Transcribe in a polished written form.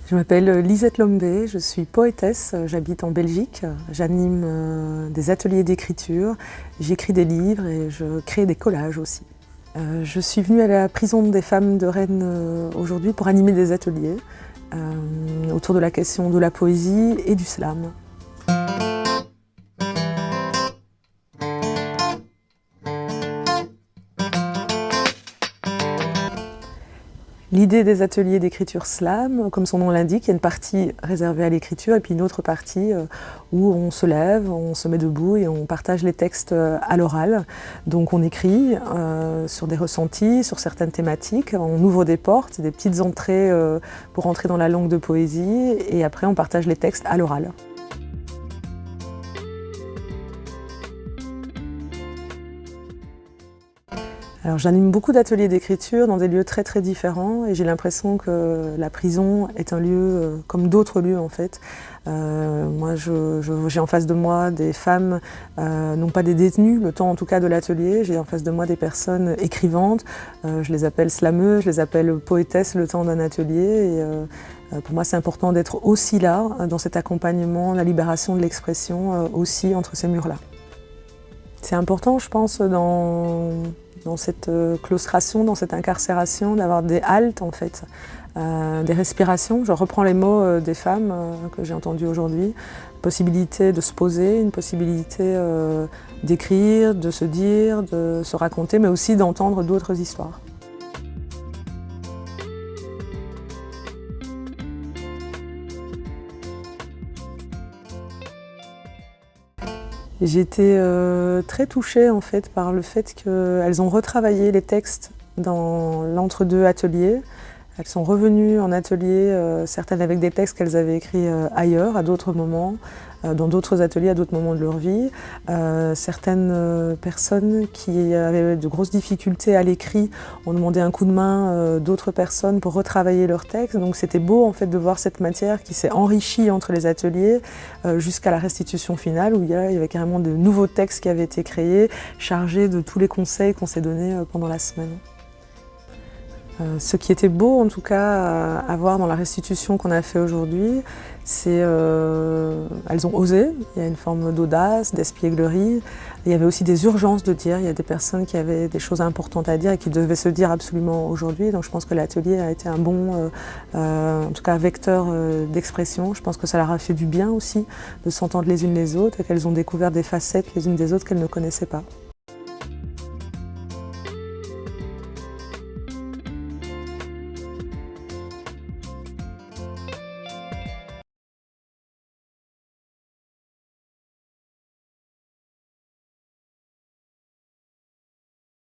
Je m'appelle Lisette Lombé, je suis poétesse, j'habite en Belgique, j'anime des ateliers d'écriture, j'écris des livres et je crée des collages aussi. Je suis venue à la prison des femmes de Rennes aujourd'hui pour animer des ateliers autour de la question de la poésie et du slam. L'idée des ateliers d'écriture slam, comme son nom l'indique, il y a une partie réservée à l'écriture et puis une autre partie où on se lève, on se met debout et on partage les textes à l'oral. Donc on écrit sur des ressentis, sur certaines thématiques, on ouvre des portes, des petites entrées pour entrer dans la langue de poésie et après on partage les textes à l'oral. Alors j'anime beaucoup d'ateliers d'écriture dans des lieux très très différents et j'ai l'impression que la prison est un lieu comme d'autres lieux en fait. Moi j'ai en face de moi des femmes, non pas des détenues, le temps en tout cas de l'atelier, j'ai en face de moi des personnes écrivantes, je les appelle slameuses, je les appelle poétesses le temps d'un atelier et pour moi c'est important d'être aussi là dans cet accompagnement, la libération de l'expression aussi entre ces murs-là. C'est important je pense dans cette claustration, dans cette incarcération, d'avoir des haltes en fait, des respirations. Je reprends les mots des femmes que j'ai entendues aujourd'hui. Possibilité de se poser, une possibilité d'écrire, de se dire, de se raconter, mais aussi d'entendre d'autres histoires. J'ai été très touchée en fait, par le fait qu'elles ont retravaillé les textes dans l'entre-deux ateliers. Elles sont revenues en atelier, certaines avec des textes qu'elles avaient écrits ailleurs, à d'autres moments, dans d'autres ateliers, à d'autres moments de leur vie. Certaines personnes qui avaient de grosses difficultés à l'écrit ont demandé un coup de main d'autres personnes pour retravailler leurs textes. Donc c'était beau en fait de voir cette matière qui s'est enrichie entre les ateliers jusqu'à la restitution finale où il y avait carrément de nouveaux textes qui avaient été créés, chargés de tous les conseils qu'on s'est donnés pendant la semaine. Ce qui était beau en tout cas à voir dans la restitution qu'on a fait aujourd'hui, c'est elles ont osé, il y a une forme d'audace, d'espièglerie. Il y avait aussi des urgences de dire, il y a des personnes qui avaient des choses importantes à dire et qui devaient se dire absolument aujourd'hui. Donc je pense que l'atelier a été un bon, en tout cas vecteur d'expression. Je pense que ça leur a fait du bien aussi de s'entendre les unes les autres et qu'elles ont découvert des facettes les unes des autres qu'elles ne connaissaient pas.